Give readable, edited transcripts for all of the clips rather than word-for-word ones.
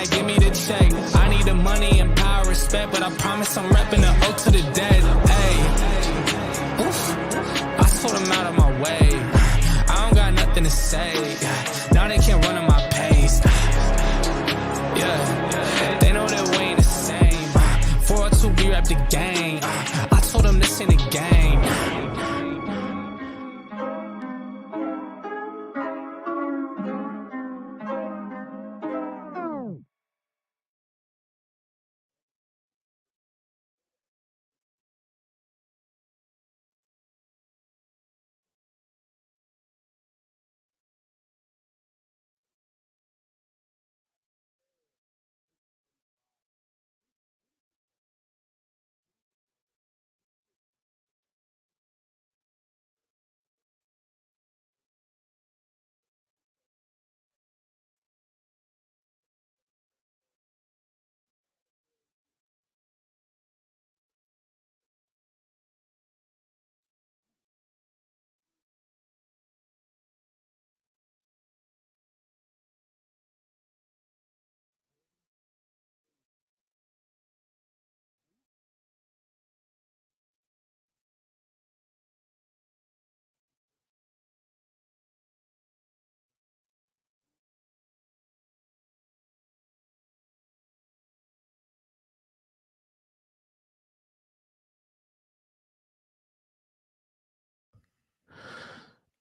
bag, give me the check. I need the money and power, respect, but I promise I'm repping the O to the dead. Hey, oof, I told them out of my way. I don't got nothing to say. Now they can't run at my pace. Yeah, they know that we ain't the same. 402, we rap the gang. I told them this ain't a game.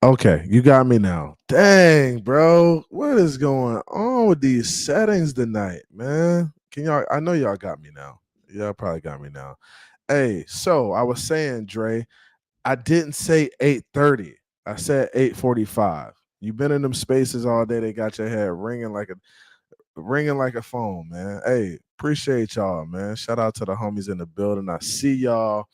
Okay, you got me now. Dang, bro. What is going on with these settings tonight, man? Can y'all, I know y'all got me now. Y'all probably got me now. Hey, so I was saying, Dre, I didn't say 8:30. I said 8:45. You've been in them spaces all day. They got your head ringing like a phone, man. Hey, appreciate y'all, man. Shout out to the homies in the building. I see y'all.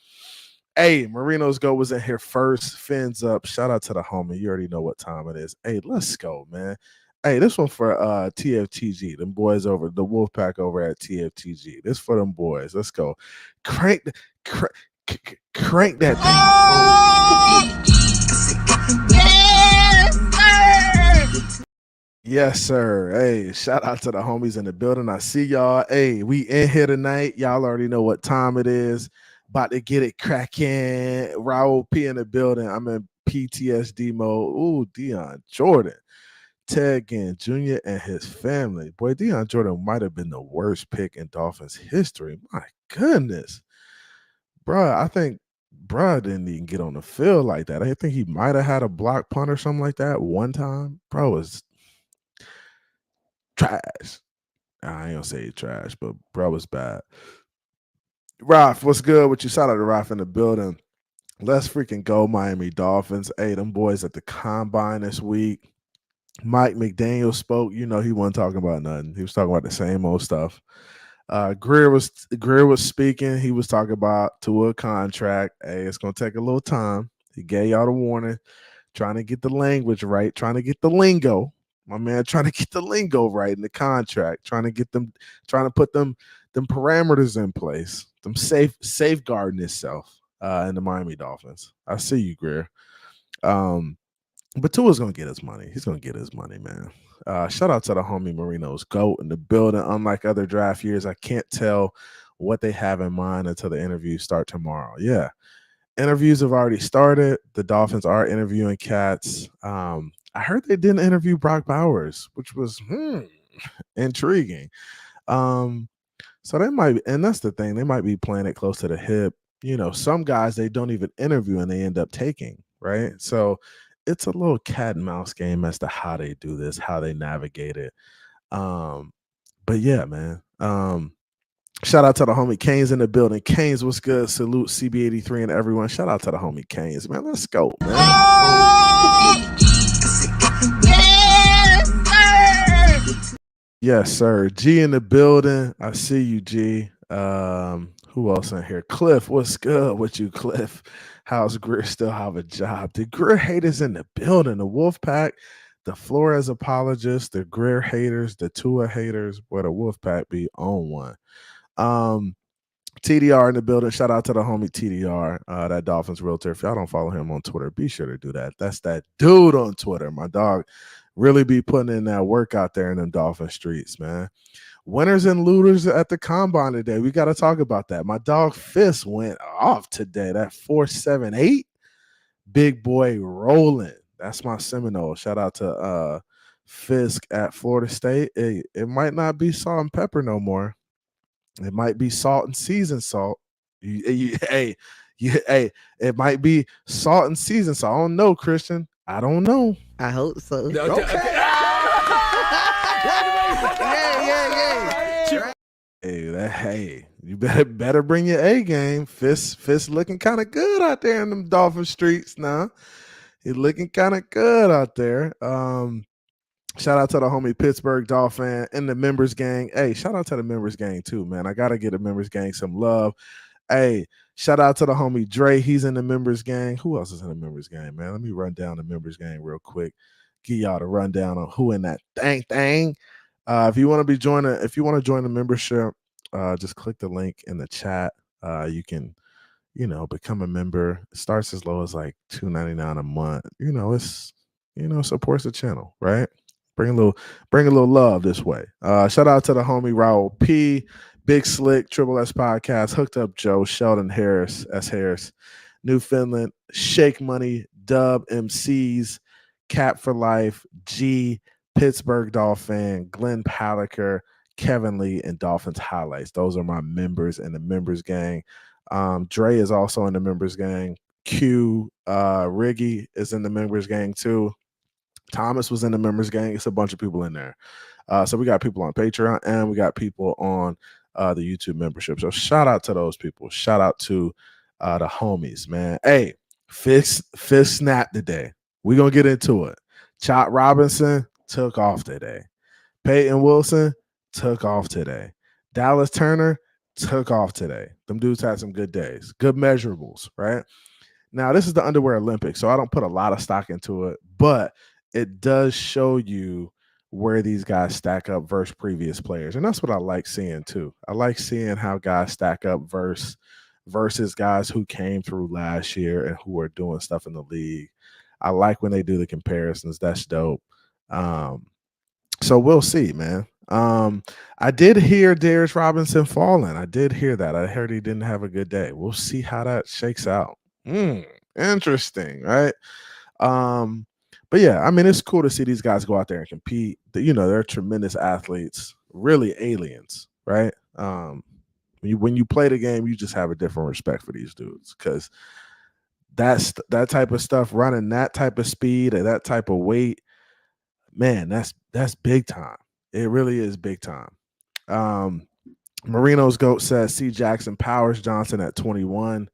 Hey, Marino's Go was in here first. Fins up. Shout out to the homie. You already know what time it is. Hey, let's go, man. Hey, this one for TFTG. Them boys over the Wolfpack over at TFTG. This for them boys. Let's go. Crank that thing. Yes, sir. Hey, shout out to the homies in the building. I see y'all. Hey, we in here tonight. Y'all already know what time it is. About to get it cracking. Raul P in the building. I'm in PTSD mode. Ooh, Deion Jordan. Ted Ginn Jr. and his family. Boy, Deion Jordan might have been the worst pick in Dolphins history. My goodness. Bruh, I think bruh didn't even get on the field like that. I think he might have had a block punt or something like that one time. Bro was trash. I ain't gonna say trash, but bro was bad. Ralph, what's good with you? Shout out to Ralph in the building. Let's freaking go, Miami Dolphins. Hey, them boys at the combine this week. Mike McDaniel spoke. You know, he wasn't talking about nothing. He was talking about the same old stuff. Grier was speaking. He was talking about Tua contract. Hey, it's gonna take a little time. He gave y'all the warning, trying to get the language right, trying to get the lingo. My man trying to get the lingo right in the contract, trying to put them parameters in place, them safeguarding itself in the Miami Dolphins. I see you, Grier. But Tua's gonna get his money. He's gonna get his money, man. Shout out to the homie Marino's GOAT in the building. Unlike other draft years, I can't tell what they have in mind until the interviews start tomorrow. Yeah. Interviews have already started. The Dolphins are interviewing cats. I heard they didn't interview Brock Bowers, which was intriguing. So they might, and that's the thing, they might be playing it close to the hip. You know, some guys they don't even interview and they end up taking, right? So it's a little cat and mouse game as to how they do this, how they navigate it. But yeah, man. Shout out to the homie Canes in the building. Canes, what's good? Salute CB83 and everyone. Shout out to the homie Canes, man. Let's go, man. Yes, sir. G in the building. I see you, G. Who else in here? Cliff, what's good with you, Cliff? How's Grier still have a job? The Grier haters in the building. The Wolfpack, the Flores apologists, the Grier haters, the Tua haters. Boy, the Wolfpack be on one. TDR in the building. Shout out to the homie TDR, that Dolphins realtor. If y'all don't follow him on Twitter, be sure to do that. That's that dude on Twitter. My dog Really be putting in that work out there in them Dolphin streets, man. Winners and looters at the combine today. We got to talk about that. My dog Fist went off today. That 4.78, big boy rolling. That's my Seminole. Shout out to Fisk at Florida State. It might not be salt and pepper no more. It might be salt and seasoned salt. Hey, it might be salt and seasoned salt. I don't know, Christian. I don't know. I hope so. Okay. Hey, you better bring your A game. Fist looking kind of good out there in them Dolphin streets now. He's looking kind of good out there. Shout out to the homie Pittsburgh Dolphin and the members gang. Hey, shout out to the members gang too, man. I gotta get the members gang some love. Hey, shout out to the homie Dre. He's in the members gang. Who else is in the members gang, man? Let me run down the members gang real quick. Give y'all the rundown on who in that thing. If you want to join the membership, just click the link in the chat. You can, become a member. It starts as low as like $2.99 a month. It's supports the channel, right? Bring a little love this way. Shout out to the homie Raul P, Big Slick, Triple S Podcast, Hooked Up Joe, Sheldon Harris, S Harris, Newfoundland, Shake Money, Dub MCs, Cap for Life, G, Pittsburgh Dolphin, Glenn Paliker, Kevin Lee, and Dolphins Highlights. Those are my members in the members gang. Dre is also in the members gang. Q, Riggy is in the members gang too. Thomas was in the members gang. It's a bunch of people in there. So we got people on Patreon and we got people on the YouTube membership. So shout out to those people. Shout out to the homies, man. Hey, Fist snap today. We're going to get into it. Chop Robinson took off today. Peyton Wilson took off today. Dallas Turner took off today. Them dudes had some good days. Good measurables, right? Now, this is the Underwear Olympics, so I don't put a lot of stock into it, but it does show you where these guys stack up versus previous players. And that's what I like seeing too. I like seeing how guys stack up versus guys who came through last year and who are doing stuff in the league. I like when they do the comparisons. That's dope. So we'll see, man. I did hear Darius Robinson falling. I did hear that. I heard he didn't have a good day. We'll see how that shakes out. Interesting, right? But yeah, I mean, it's cool to see these guys go out there and compete. They're tremendous athletes, really aliens, right? When you play the game, you just have a different respect for these dudes because that type of stuff, running that type of speed at that type of weight, man, that's big time. It really is big time. Marino's GOAT says C. Jackson Powers Johnson at 21.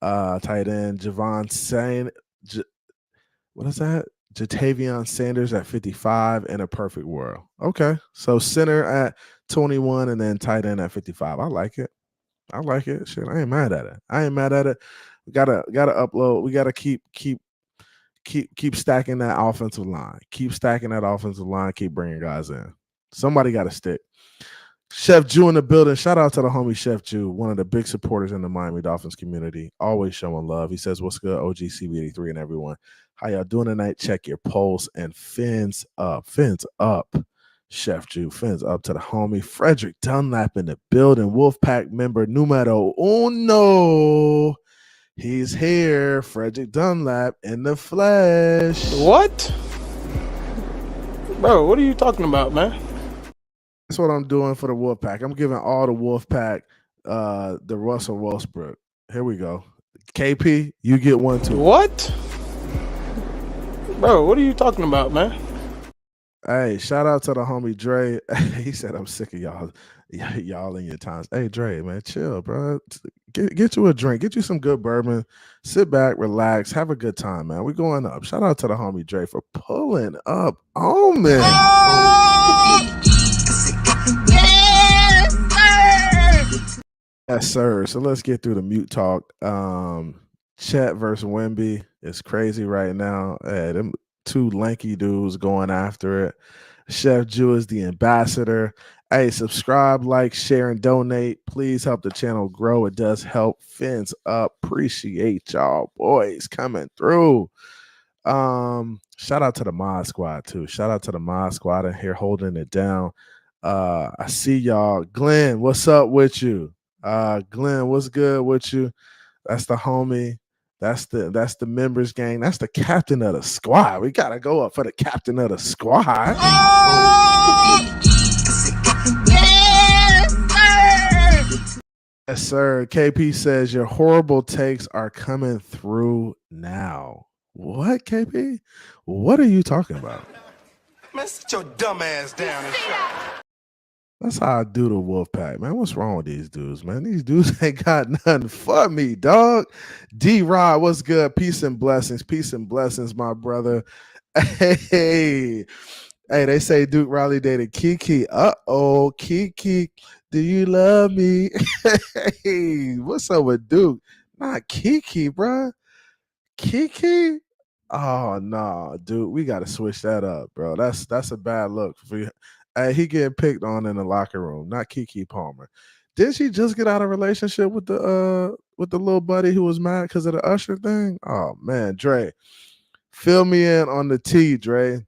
Tight end Javon Sain. What is that? Jatavion Sanders at 55 in a perfect world. Okay. So center at 21 and then tight end at 55. I like it. Shit, I ain't mad at it. We gotta upload. We gotta keep stacking that offensive line. Keep bringing guys in. Somebody got to stick. Chef Jew in the building. Shout out to the homie Chef Jew, one of the big supporters in the Miami Dolphins community. Always showing love. He says, "What's good, OG CB83 and everyone? How y'all doing tonight? Check your pulse and fins up. Chef Jew, fins up to the homie Frederick Dunlap in the building. Wolfpack member numero uno. He's here. Frederick Dunlap in the flesh. What? Bro, what are you talking about, man? That's what I'm doing for the Wolfpack. I'm giving all the Wolfpack the Russell Westbrook. Here we go. KP, you get one too. What? Bro, what are you talking about, man? Hey, shout out to the homie Dre. He said, I'm sick of y'all in your times. Hey, Dre, man, chill, bro. Get you a drink. Get you some good bourbon. Sit back, relax, have a good time, man. We're going up. Shout out to the homie Dre for pulling up on me. Yes, sir. So let's get through the mute talk. Chet versus Wemby is crazy right now. Them two lanky dudes going after it. Chef Jew is the ambassador. Hey, subscribe, like, share, and donate. Please help the channel grow. It does help. Fins up. Appreciate y'all boys coming through. Shout out to the Mod Squad too. Shout out to the Mod Squad in here holding it down. I see y'all. Glenn, what's up with you? Glenn, what's good with you? That's the homie. That's the members gang. That's the captain of the squad. We gotta go up for the captain of the squad. Yes, sir. KP says your horrible takes are coming through now. What, KP? What are you talking about? Man, sit your dumb ass down and shut. That's how I do the Wolfpack, man. What's wrong with these dudes, man? These dudes ain't got nothing for me, dog. D-Rod, what's good? Peace and blessings, my brother. Hey, they say Duke Riley dated Kiki. Uh-oh, Kiki, do you love me? Hey, what's up with Duke? Not Kiki, bro. Kiki? Oh no, dude, we gotta switch that up, bro. That's a bad look for you. Hey, he getting picked on in the locker room, not Kiki Palmer. Did she just get out of a relationship with the little buddy who was mad because of the Usher thing? Oh man, Dre, fill me in on the tea, Dre.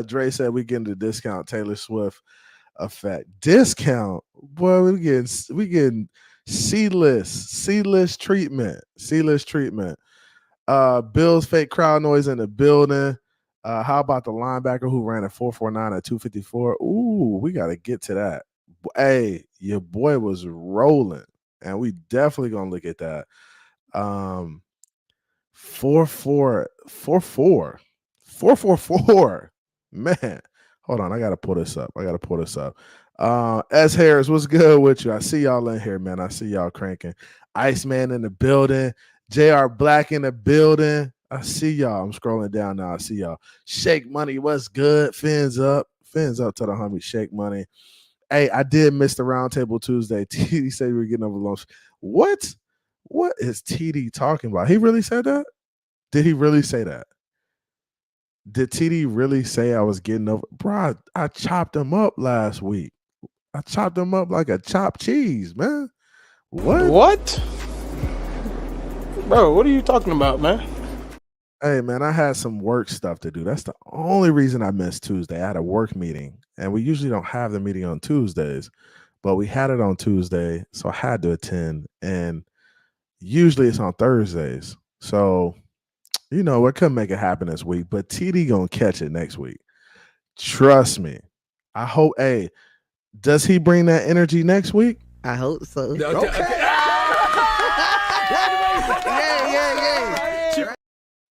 Dre said we getting the discount Taylor Swift effect. Discount, boy, we getting C-list treatment. Bills fake crowd noise in the building. How about the linebacker who ran a 4.49 at 254? Ooh, we got to get to that. Hey, your boy was rolling, and we definitely gonna look at that. 4.44. Man, hold on. I gotta pull this up. S Harris, what's good with you? I see y'all in here, man. I see y'all cranking. Iceman in the building. JR Black in the building. I see y'all. I'm scrolling down now. I see y'all. Shake Money, what's good? Fins up to the homie Shake Money. Hey, I did miss the Roundtable Tuesday. TD said we were getting over lunch. What is TD talking about? He really said that? Did he really say that? Did TD really say I was getting over? Bro, I chopped him up last week. I chopped him up like a chopped cheese, man. What? Bro, what are you talking about, man? Hey, man, I had some work stuff to do. That's the only reason I missed Tuesday. I had a work meeting, and we usually don't have the meeting on Tuesdays, but we had it on Tuesday, so I had to attend, and usually it's on Thursdays. So, we couldn't make it happen this week, but TD gonna catch it next week. Trust me. I hope, hey, does he bring that energy next week? I hope so. Okay.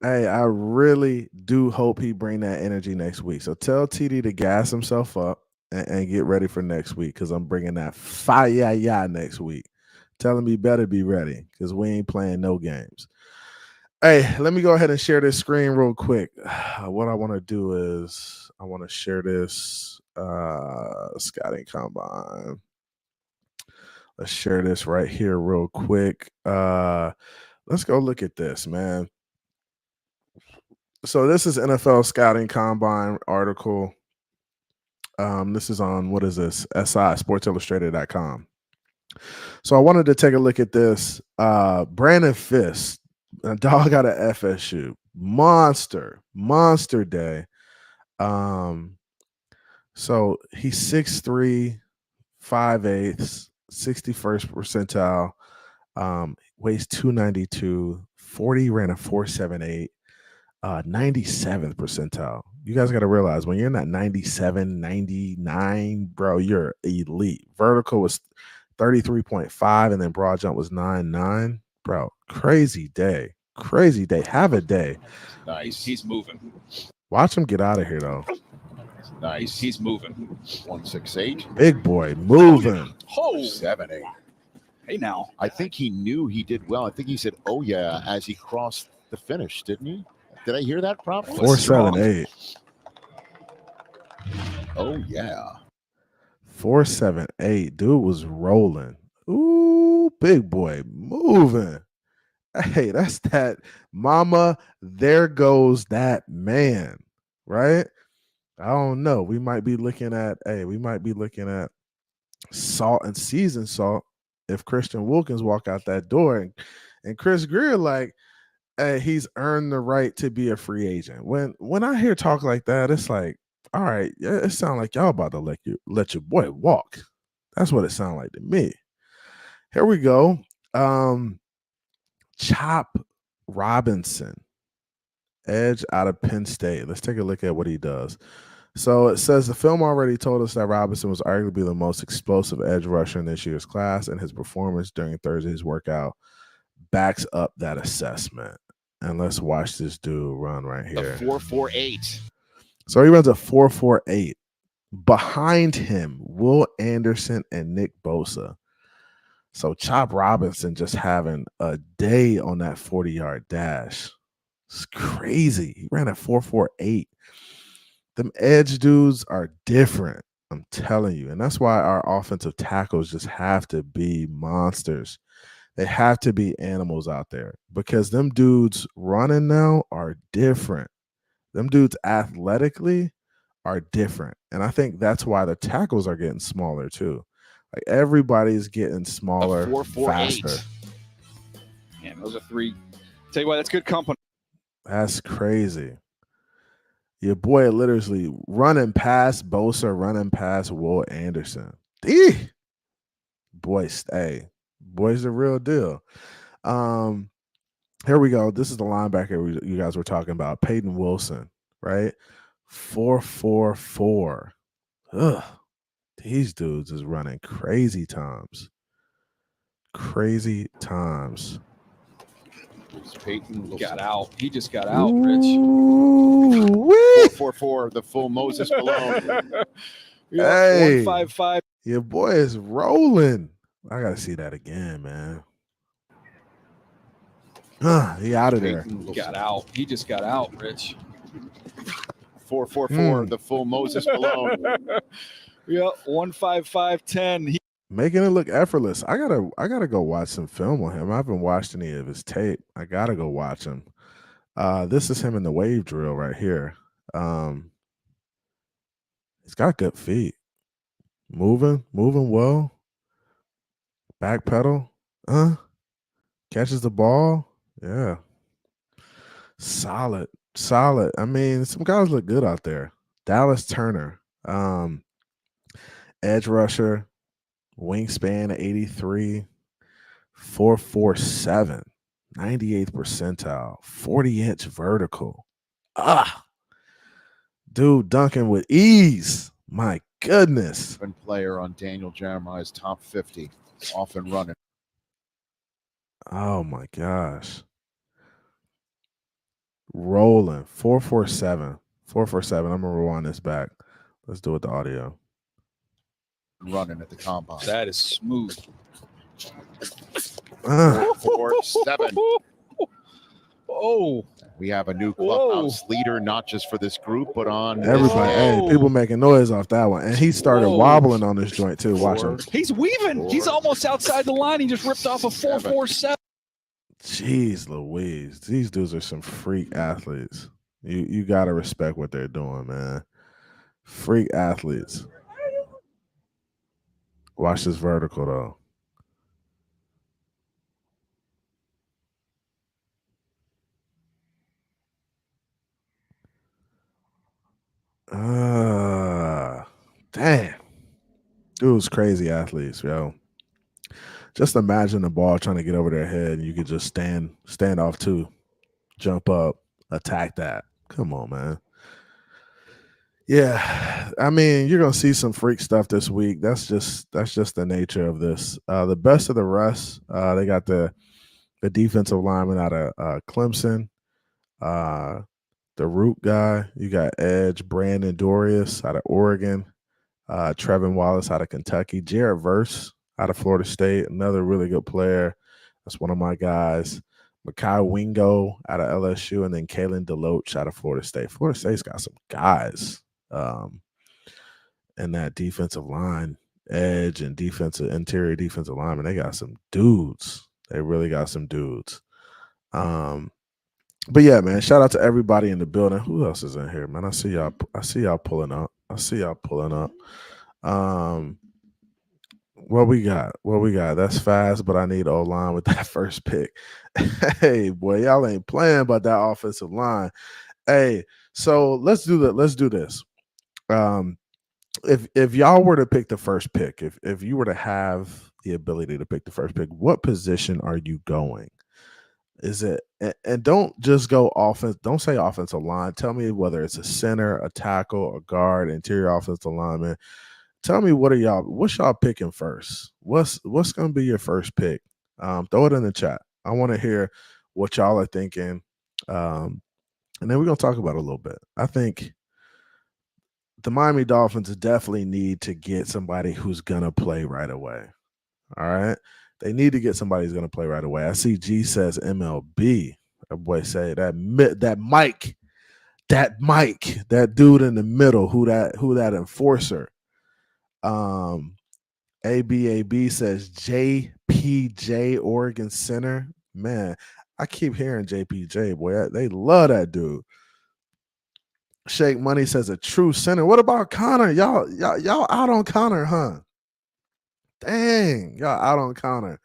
Hey, I really do hope he bring that energy next week. So tell TD to gas himself up and get ready for next week, because I'm bringing that fire next week. Tell him he better be ready, because we ain't playing no games. Hey, let me go ahead and share this screen real quick. What I want to do is I want to share this scouting combine. Let's share this right here real quick. Let's go look at this, man. So this is NFL Scouting Combine article. This is on, what is this? SI, sportsillustrated.com. So I wanted to take a look at this. Brandon Fisk, a dog out of FSU. Monster day. So he's 6'3", 5/8, 61st percentile, weighs 292, 40, ran a 4.78. 97th percentile. You guys got to realize when you're in that 97, 99, bro, you're elite. Vertical was 33.5, and then broad jump was 9.9. Bro, crazy day. Have a day. Nice. He's moving. Watch him get out of here, though. Nice. He's moving. 168. Big boy moving. Oh, 78. Hey, now. I think he knew he did well. I think he said, "Oh yeah," as he crossed the finish, didn't he? Did I hear that properly? 4.78. Oh yeah. 4.78. Dude was rolling. Ooh, big boy moving. Hey, that's that mama. There goes that man, right? I don't know. We might be looking at salt and seasoned salt if Christian Wilkins walk out that door and Chris Grier like, Hey, he's earned the right to be a free agent. When I hear talk like that, it's like, all right, yeah, it sounds like y'all about to let your boy walk. That's what it sounds like to me. Here we go. Chop Robinson, edge out of Penn State. Let's take a look at what he does. So it says the film already told us that Robinson was arguably the most explosive edge rusher in this year's class, and his performance during Thursday's workout backs up that assessment. And let's watch this dude run right here. The 4.48. So he runs a 4.48. Behind him, Will Anderson and Nick Bosa. So Chop Robinson just having a day on that 40-yard dash. It's crazy. He ran a 4.48. Them edge dudes are different. I'm telling you. And that's why our offensive tackles just have to be monsters. They have to be animals out there because them dudes running now are different. Them dudes athletically are different. And I think that's why the tackles are getting smaller too. Like everybody's getting smaller, faster. Man, those are three. Tell you what, that's good company. That's crazy. Your boy literally running past Bosa, running past Will Anderson. Boy, stay. Boy's the real deal. Here we go. This is the linebacker you guys were talking about, Peyton Wilson, right? 4.44. Ugh. These dudes is running crazy times. Crazy times. Peyton Got out. He just got out, Rich. 4.44, the full Moses Malone. Hey, 155. your boy is rolling. I gotta see that again, man. He out of there. Got out. He just got out, Rich. 4.44, the full Moses Malone. 155.10. Making it look effortless. I gotta go watch some film on him. I haven't watched any of his tape. I gotta go watch him. This is him in the wave drill right here. He's got good feet. Moving well. Back pedal. Catches the ball. Yeah. Solid. I mean, some guys look good out there. Dallas Turner. Edge rusher. Wingspan 83. 4.47. 98th percentile. 40-inch vertical. Dude dunking with ease. My goodness. Player on Daniel Jeremiah's top 50. Off and running. Oh my gosh. Rolling. 4.47. 4.47. I'm gonna rewind this back. Let's do it with the audio. Running at the combine. That is smooth. 4.7. Oh. We have a new clubhouse leader, not just for this group, but on everybody. Hey, people making noise off that one. And he started wobbling on this joint too. Watch him. He's weaving. He's almost outside the line. He just ripped off a 4.47. Jeez Louise. These dudes are some freak athletes. You gotta respect what they're doing, man. Freak athletes. Watch this vertical though. Damn. Dude's crazy athletes, yo. Just imagine the ball trying to get over their head and you could just stand off too, jump up, attack that. Come on, man. Yeah, I mean, you're gonna see some freak stuff this week. That's just the nature of this. The best of the rest, they got the defensive lineman out of Clemson, the root guy. You got edge Brandon Dorius out of Oregon, Trevin Wallace out of Kentucky, Jared Verse out of Florida State, another really good player. That's one of my guys. Mekhi Wingo out of LSU, and then Kalen DeLoach out of Florida State. Florida State's got some guys in that defensive line, edge and interior defensive lineman. They got some dudes. They really got some dudes. But yeah, man, shout out to everybody in the building. Who else is in here, man? I see y'all pulling up. What we got? That's fast, but I need O-line with that first pick. Hey, boy, y'all ain't playing about that offensive line. Hey, so let's do that. Let's do this. If y'all were to pick the first pick, if you were to have the ability to pick the first pick, what position are you going? Is it, and don't just go offense, don't say offensive line. Tell me whether it's a center, a tackle, a guard, interior offensive lineman. Tell me what's y'all picking first? What's gonna be your first pick? Throw it in the chat. I want to hear what y'all are thinking. And then we're gonna talk about it a little bit. I think the Miami Dolphins definitely need to get somebody who's gonna play right away. All right. They need to get somebody who's gonna play right away. I see G says MLB. That boy say that Mike, that dude in the middle, who that enforcer. ABAB says JPJ Oregon Center. Man, I keep hearing JPJ, boy. They love that dude. Shake Money says a true center. What about Connor? Y'all out on Connor, huh? Dang, y'all out on Connor.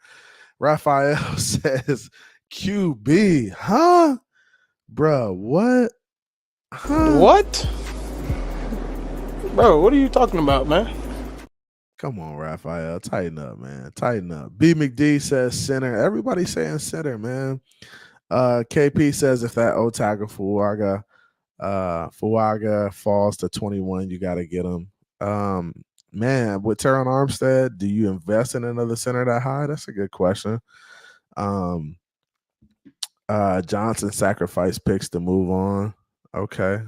Raphael says QB, huh? Bruh, what? Huh? What? Bro, what are you talking about, man? Come on, Raphael. Tighten up, man. Tighten up. B McD says center. Everybody's saying center, man. KP says if that O tackle Fuaga falls to 21, you got to get him. Man, with Teron Armstead, do you invest in another center that high? That's a good question. Johnson sacrificed picks to move on. Okay.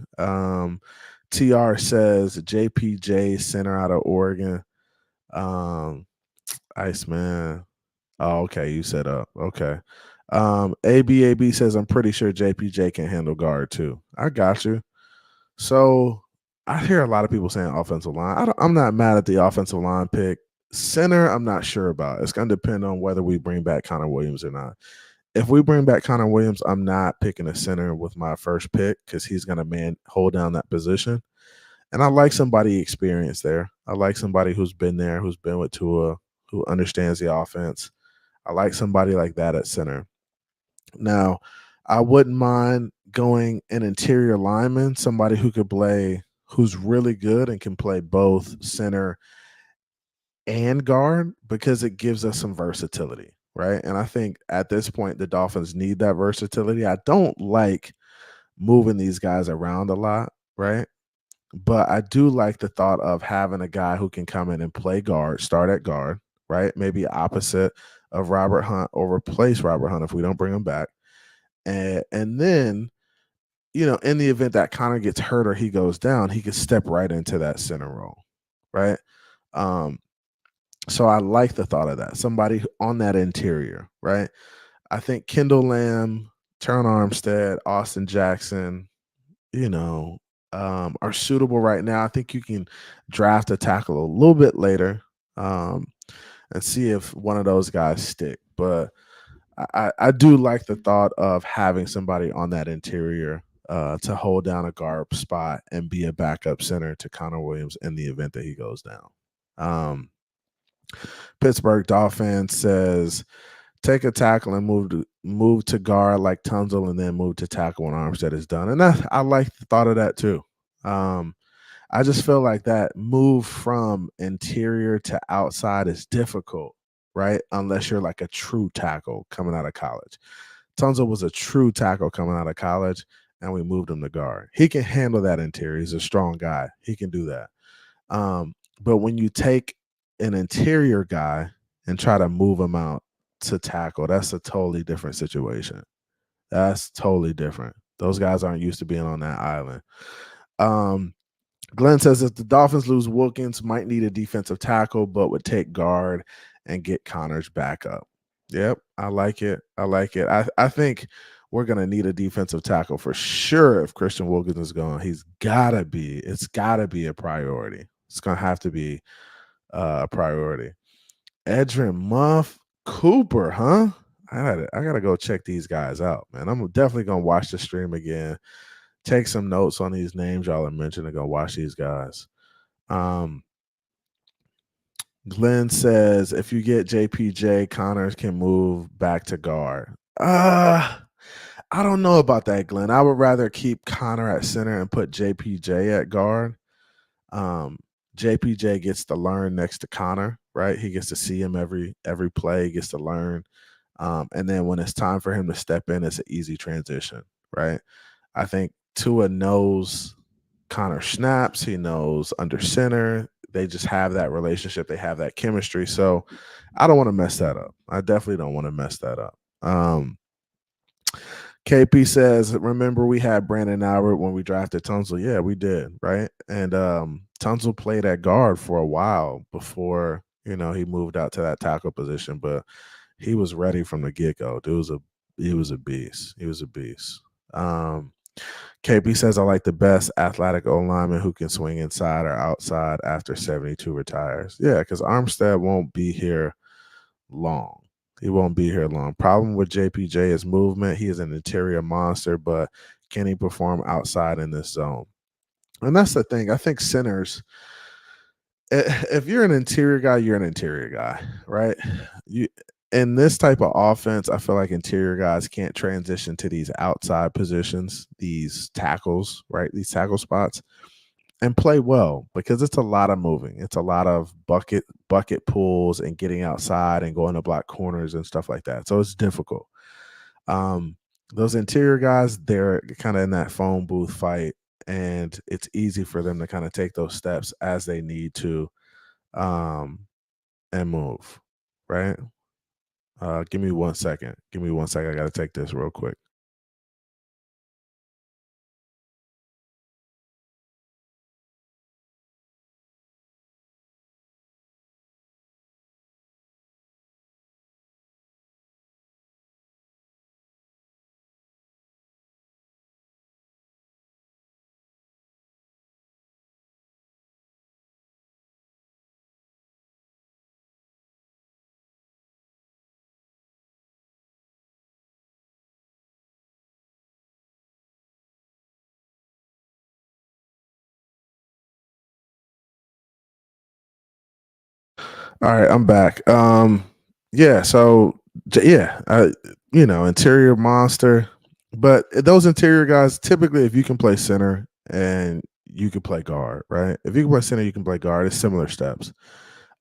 TR says JPJ center out of Oregon. Iceman. Oh, okay. You set up. Okay. ABAB says I'm pretty sure JPJ can handle guard too. I got you. So I hear a lot of people saying offensive line. I'm not mad at the offensive line pick. Center, I'm not sure about. It's going to depend on whether we bring back Connor Williams or not. If we bring back Connor Williams, I'm not picking a center with my first pick because he's going to hold down that position. And I like somebody experienced there. I like somebody who's been there, who's been with Tua, who understands the offense. I like somebody like that at center. Now, I wouldn't mind going an interior lineman, somebody who could play, who's really good and can play both center and guard because it gives us some versatility, right? And I think at this point, the Dolphins need that versatility. I don't like moving these guys around a lot, right? But I do like the thought of having a guy who can come in and play guard, start at guard, right? Maybe opposite of Robert Hunt or replace Robert Hunt if we don't bring him back. And then, in the event that Connor gets hurt or he goes down, he could step right into that center role, right? So I like the thought of that. Somebody on that interior, right? I think Kendall Lamb, Teron Armstead, Austin Jackson, are suitable right now. I think you can draft a tackle a little bit later and see if one of those guys stick. But I do like the thought of having somebody on that interior to hold down a guard spot and be a backup center to Connor Williams in the event that he goes down. Pittsburgh Dolphins says take a tackle and move to guard like Tunzel and then move to tackle when Armstead is done. And I like the thought of that too. I just feel like that move from interior to outside is difficult, right? Unless you're like a true tackle coming out of college. Tunzel was a true tackle coming out of college, and we moved him to guard. He can handle that interior. He's a strong guy. He can do that. But when you take an interior guy and try to move him out to tackle, that's a totally different situation. That's totally different. Those guys aren't used to being on that island. Glenn says if the Dolphins lose Wilkins, might need a defensive tackle, but would take guard and get Connor's backup. Yep, I like it. I think we're going to need a defensive tackle for sure if Christian Wilkins is gone. It's got to be a priority. It's going to have to be a priority. Edrin Muff Cooper, huh? I gotta go check these guys out, man. I'm definitely gonna watch the stream again, take some notes on these names y'all are mentioning, go watch these guys. Glenn says if you get JPJ, Connors can move back to guard. I don't know about that, Glenn. I would rather keep Connor at center and put JPJ at guard. JPJ gets to learn next to Connor, right? He gets to see him every play, he gets to learn. And then when it's time for him to step in, it's an easy transition, right? I think Tua knows Connor snaps. He knows under center. They just have that relationship. They have that chemistry. So I don't want to mess that up. I definitely don't want to mess that up. KP says, remember we had Brandon Albert when we drafted Tunsil? Yeah, we did, right? And Tunsil played at guard for a while before, he moved out to that tackle position, but he was ready from the get-go. He was a beast. He was a beast. KP says, I like the best athletic O-lineman who can swing inside or outside after 72 retires. Yeah, because Armstead won't be here long. He won't be here long. Problem with JPJ is movement. He is an interior monster, but can he perform outside in this zone? And that's the thing. I think centers, if you're an interior guy, you're an interior guy, right? In this type of offense, I feel like interior guys can't transition to these outside positions, these tackles, right? These tackle spots, and play well, because it's a lot of moving. It's a lot of bucket pulls and getting outside and going to block corners and stuff like that. So it's difficult. Those interior guys, they're kind of in that phone booth fight, and it's easy for them to kind of take those steps as they need to and move, right? Give me 1 second. I got to take this real quick. All right, I'm back. Interior monster, but those interior guys, typically, if you can play center and you can play guard, right? If you can play center, you can play guard. It's similar steps.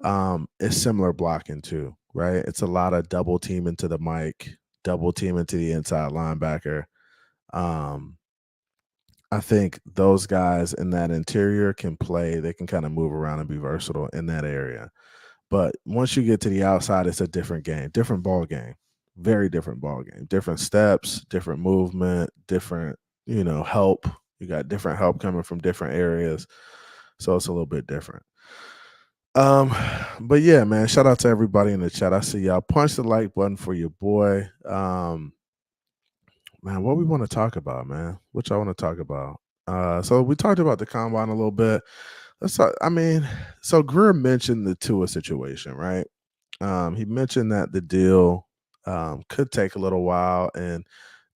It's similar blocking too, right? It's a lot of double team into the mic, double team into the inside linebacker. I think those guys in that interior can play. They can kind of move around and be versatile in that area. But once you get to the outside, it's a different game, different ball game, very different ball game, different steps, different movement, different, help. You got different help coming from different areas. So it's a little bit different. But yeah, man, shout out to everybody in the chat. I see y'all. Punch the like button for your boy. Man, what we want to talk about, man? What y'all want to talk about? So we talked about the combine a little bit. So Grier mentioned the Tua situation, right? He mentioned that the deal could take a little while, and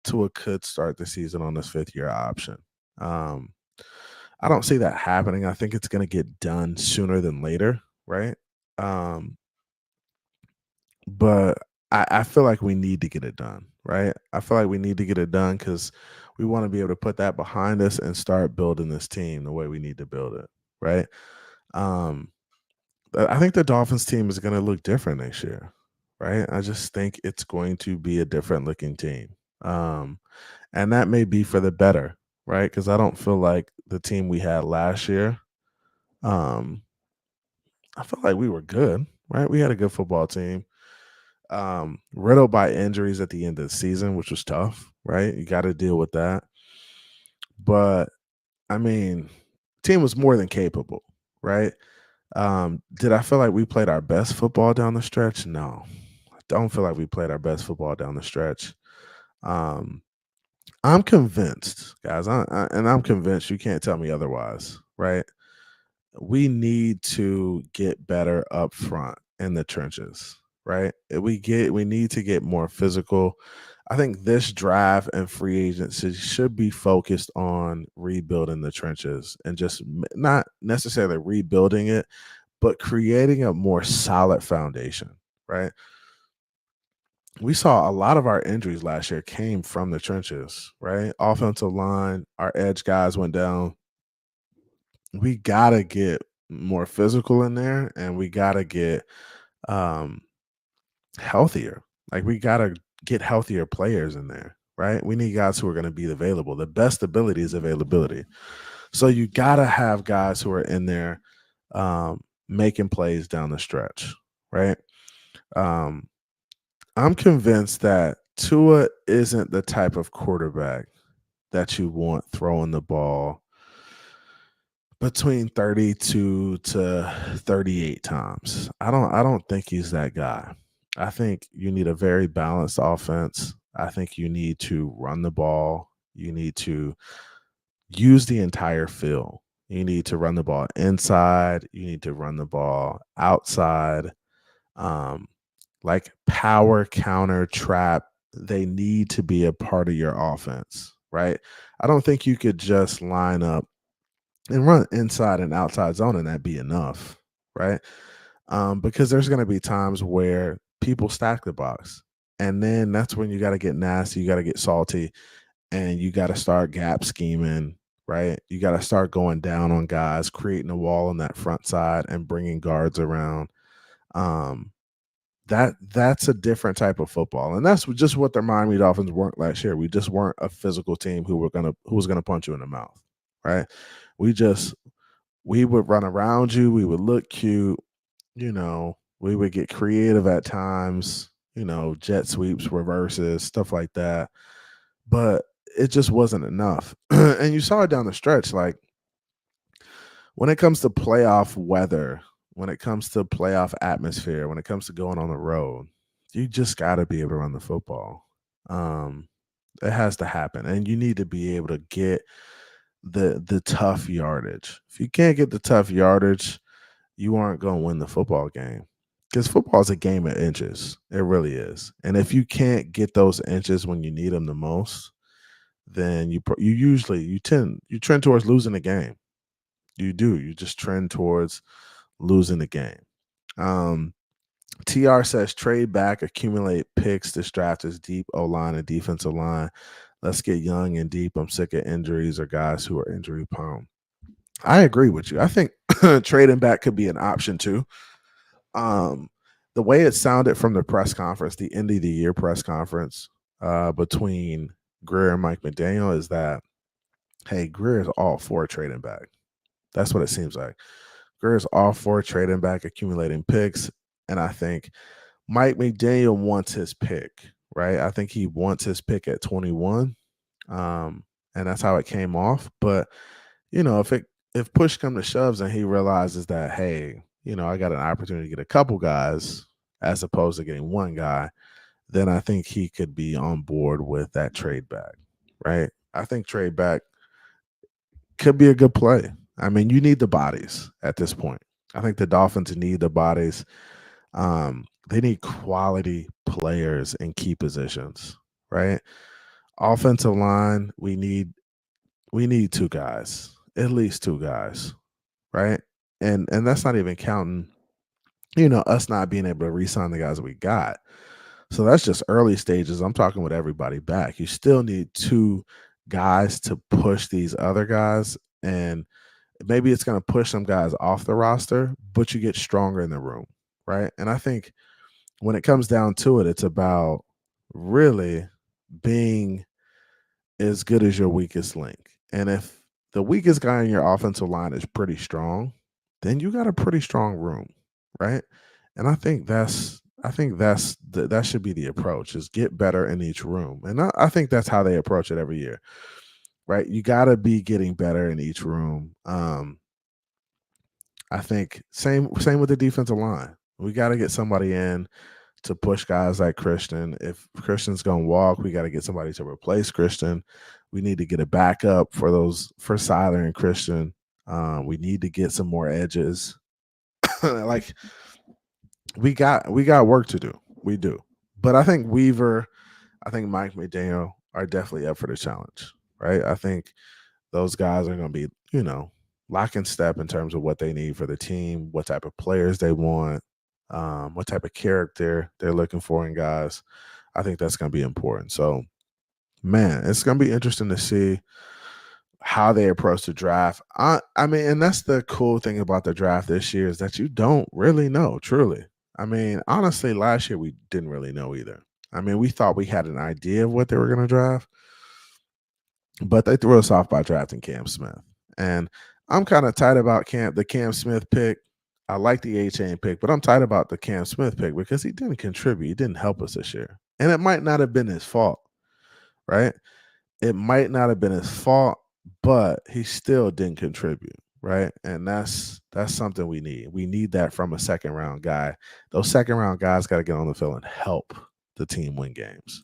Tua could start the season on his 5th-year option. I don't see that happening. I think it's going to get done sooner than later, right? But I feel like we need to get it done, right? I feel like we need to get it done because we want to be able to put that behind us and start building this team the way we need to build it, right? I think the Dolphins team is going to look different next year, right? I just think it's going to be a different looking team. And that may be for the better, right? Because I don't feel like the team we had last year, I felt like we were good, right? We had a good football team. Riddled by injuries at the end of the season, which was tough, right? You got to deal with that. But, team was more than capable, right? Did I feel like we played our best football down the stretch? No. I don't feel like we played our best football down the stretch. I'm convinced, guys, I'm convinced, you can't tell me otherwise, right? We need to get better up front in the trenches, right? We need to get more physical. I think this draft and free agency should be focused on rebuilding the trenches and just not necessarily rebuilding it, but creating a more solid foundation, right? We saw a lot of our injuries last year came from the trenches, right? Offensive line, our edge guys went down. We got to get more physical in there, and we got to get healthier. Like, we got to get healthier players in there, right? We need guys who are going to be available. The best ability is availability. So you got to have guys who are in there making plays down the stretch, right? I'm convinced that Tua isn't the type of quarterback that you want throwing the ball between 32 to 38 times. I don't think he's that guy. I think you need a very balanced offense. I think you need to run the ball. You need to use the entire field. You need to run the ball inside. You need to run the ball outside. Like power, counter, trap, they need to be a part of your offense, right? I don't think you could just line up and run inside and outside zone and that be enough, right? Because there's going to be times where people stack the box. And then that's when you got to get nasty, you got to get salty, and you got to start gap scheming, right? You got to start going down on guys, creating a wall on that front side and bringing guards around. That's a different type of football, and that's just what the Miami Dolphins weren't last year. We just weren't a physical team who was gonna punch you in the mouth, right? We would run around you, we would look cute, we would get creative at times, jet sweeps, reverses, stuff like that, but it just wasn't enough. And you saw it down the stretch, like when it comes to playoff weather, when it comes to playoff atmosphere, when it comes to going on the road, you just got to be able to run the football. It has to happen, and you need to be able to get the tough yardage. If you can't get the tough yardage, you aren't going to win the football game, because football is a game of inches. It really is. And if you can't get those inches when you need them the most, then you trend towards losing the game. You do. You just trend towards losing the game. TR says trade back, accumulate picks. This draft is deep O-line and defensive line. Let's get young and deep. I'm sick of injuries or guys who are injury prone. I agree with you. I think trading back could be an option too. The way it sounded from the press conference, the end of the year press conference between Grier and Mike McDaniel, is that, hey, Grier is all for trading back. That's what it seems like. Grier's all for trading back, accumulating picks, and I think Mike McDaniel wants his pick, right? I think he wants his pick at 21, and that's how it came off. But if push comes to shoves and he realizes that, hey, I got an opportunity to get a couple guys as opposed to getting one guy, then I think he could be on board with that trade back, right? I think trade back could be a good play. I mean, you need the bodies at this point. I think the Dolphins need the bodies. They need quality players in key positions, right? Offensive line, we need 2 guys, at least 2 guys, right? And that's not even counting, us not being able to re-sign the guys we got. So that's just early stages. I'm talking with everybody back. You still need 2 guys to push these other guys, and maybe it's going to push some guys off the roster, but you get stronger in the room, right? And I think when it comes down to it, it's about really being as good as your weakest link. And if the weakest guy in your offensive line is pretty strong, then you got a pretty strong room, right? And I think that should be the approach, is get better in each room. And I think that's how they approach it every year. Right, you got to be getting better in each room. I think same with the defensive line. We got to get somebody in to push guys like Christian. If Christian's gonna walk, we got to get somebody to replace Christian. We need to get a backup for Siler and Christian. We need to get some more edges. Like we got work to do. We do, but I think Weaver, Mike McDaniel are definitely up for the challenge. Right, I think those guys are going to be, lock and step in terms of what they need for the team, what type of players they want, what type of character they're looking for in guys. I think that's going to be important. So, man, it's going to be interesting to see how they approach the draft. I mean, and that's the cool thing about the draft this year is that you don't really know, truly. I mean, honestly, last year we didn't really know either. I mean, we thought we had an idea of what they were going to draft, but they threw us off by drafting Cam Smith. And I'm kind of tight about the Cam Smith pick. I like the A-Chain pick, but I'm tight about the Cam Smith pick because he didn't contribute. He didn't help us this year. And it might not have been his fault, right? It might not have been his fault, but he still didn't contribute, right? And that's something we need. We need that from a second-round guy. Those second-round guys got to get on the field and help the team win games.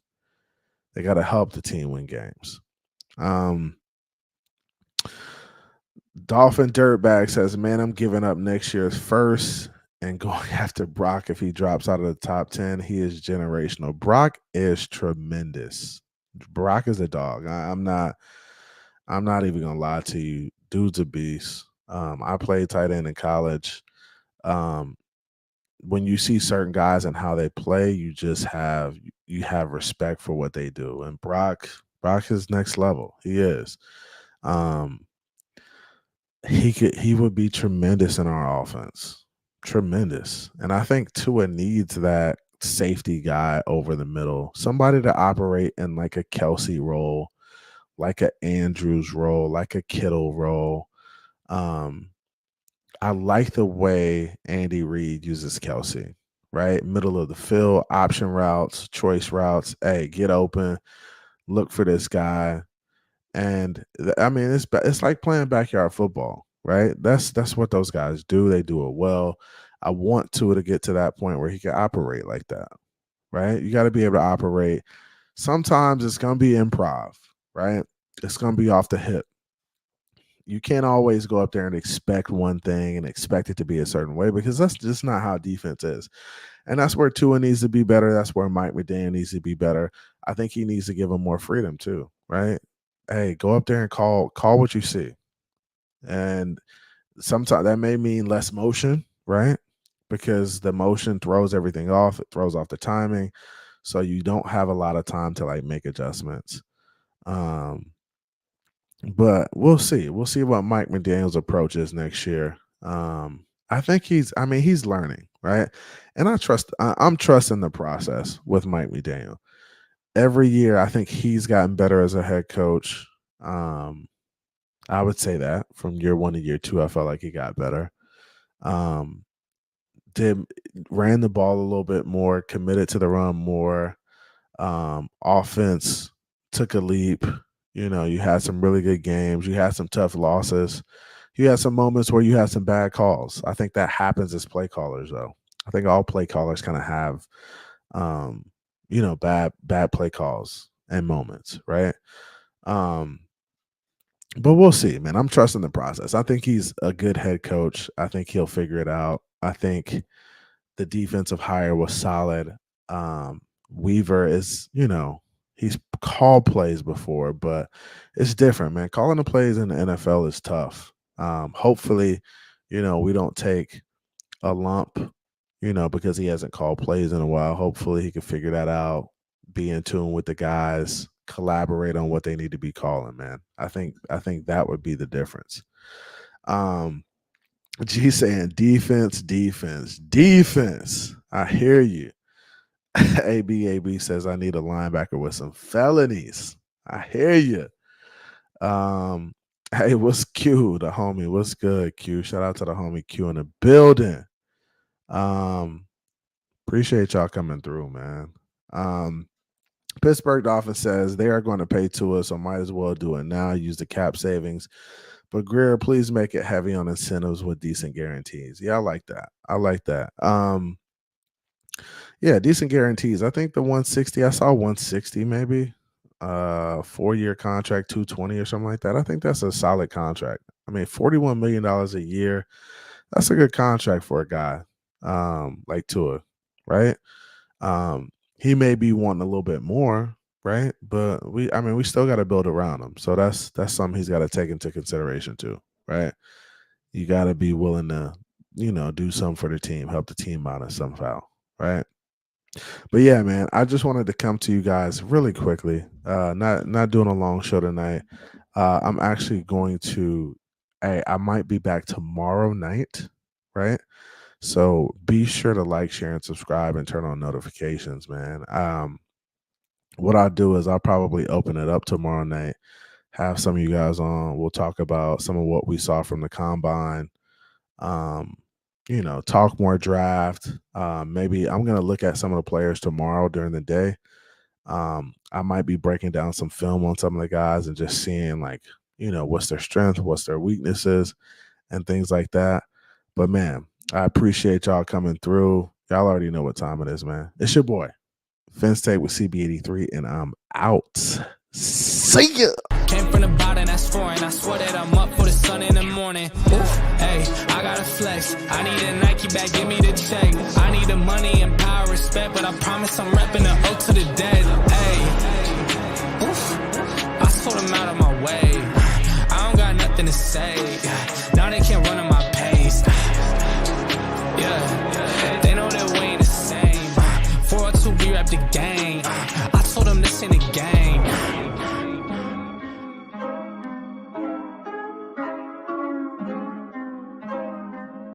They got to help the team win games. Dolphin Dirtbag says, man, I'm giving up next year's first and going after Brock if he drops out of the top 10. He is generational. Brock is tremendous. Brock is a dog. I'm not even gonna lie to you. Dude's a beast. I played tight end in college. When you see certain guys and how they play, you have respect for what they do. And Brock is next level. He is. He would be tremendous in our offense. Tremendous. And I think Tua needs that safety guy over the middle, somebody to operate in like a Kelsey role, like a Andrews role, like a Kittle role. I like the way Andy Reid uses Kelsey, right? Middle of the field, option routes, choice routes. Hey, get open, look for this guy. And I mean, it's like playing backyard football, right? That's what those guys do. They do it well. I want Tua to get to that point where he can operate like that, right? You got to be able to operate. Sometimes it's going to be improv, right? It's going to be off the hip. You can't always go up there and expect one thing and expect it to be a certain way because that's just not how defense is. And that's where Tua needs to be better. That's where Mike McDaniel needs to be better. I think he needs to give him more freedom too, right? Hey, go up there and call what you see. And sometimes that may mean less motion, right? Because the motion throws everything off. It throws off the timing. So you don't have a lot of time to like make adjustments. But we'll see. We'll see what Mike McDaniel's approach is next year. I think he's learning, right? And I'm trusting the process with Mike McDaniel. Every year, I think he's gotten better as a head coach. I would say that from year 1 to year 2, I felt like he got better. Ran the ball a little bit more, committed to the run more. Offense took a leap. You know, you had some really good games. You had some tough losses. You had some moments where you had some bad calls. I think that happens as play callers, though. I think all play callers kind of have, bad play calls and moments, right? But we'll see, man. I'm trusting the process. I think he's a good head coach. I think he'll figure it out. I think the defensive hire was solid. Weaver is, he's called plays before, but it's different, man. Calling the plays in the NFL is tough. Hopefully, we don't take a lump, because he hasn't called plays in a while. Hopefully he can figure that out, be in tune with the guys, collaborate on what they need to be calling, man. I think that would be the difference. G saying defense. I hear you. AB says I need a linebacker with some felonies. I hear you. Hey, what's Q? The homie, what's good, Q? Shout out to the homie Q in the building. Appreciate y'all coming through, man. Pittsburgh Dolphins says they are going to pay to us, so might as well do it now. Use the cap savings. But Grier, please make it heavy on incentives with decent guarantees. Yeah, I like that. Yeah, decent guarantees. I think the 160, I saw 160 maybe. 4-year contract, 220 or something like that. I think that's a solid contract. I mean, $41 million a year. That's a good contract for a guy like Tua, right? He may be wanting a little bit more, right? But we still got to build around him. So that's something he's got to take into consideration too, right? you got to be willing to, do something for the team, help the team out in somehow, right? But yeah, man, I just wanted to come to you guys really quickly. Not doing a long show tonight. I'm actually going to. I might be back tomorrow night, right? So be sure to like, share, and subscribe, and turn on notifications, man. What I'll do is I'll probably open it up tomorrow night, have some of you guys on. We'll talk about some of what we saw from the combine. Talk more draft. Maybe I'm going to look at some of the players tomorrow during the day. I might be breaking down some film on some of the guys and just seeing what's their strength, what's their weaknesses, and things like that. But man, I appreciate y'all coming through. Y'all already know what time it is, man. It's your boy, Fence Tape with CB83, and I'm out. See ya. Came from the bottom, that's foreign. I swear that I'm up for the sun in the morning. Oof, hey, I gotta flex. I need a Nike bag, give me the check. I need the money and power, respect, but I promise I'm repping the O to the dead. Hey, oof, I sort them out of my way. I don't got nothing to say. Now they can't run at my pace. Yeah, they know that we ain't the same. 402, we rap the game.